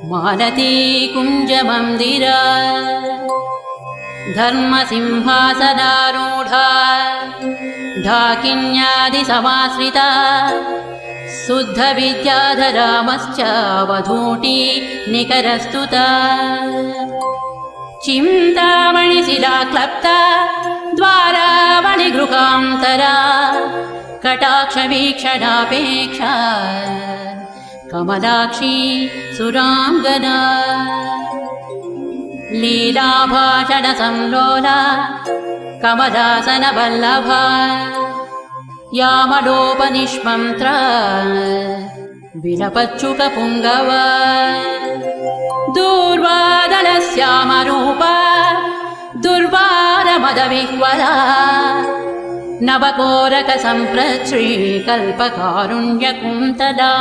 Malti कुञ्जमन्दिरा धर्मसिंहासनारूढा ढाकिन्यादिसमाश्रिता शुद्धविद्याधरामश्च वधूटी निकरस्तुता चिन्तामणिशिलाक्लप्ता द्वारावणिगृहान्तरा कटाक्षवीक्षणापेक्षा Kamalakshi सुराङ्गना लीलाभाषणसंलोला कमलासनवल्लभा यामलोपनिष्मन्त्रा विलपच्युकपुङ्गवा दूर्वादलश्यामरूपा दुर्वारमदविह्वला नवकोरकसम्प्रश्रीकल्पकारुण्यकुन्तला।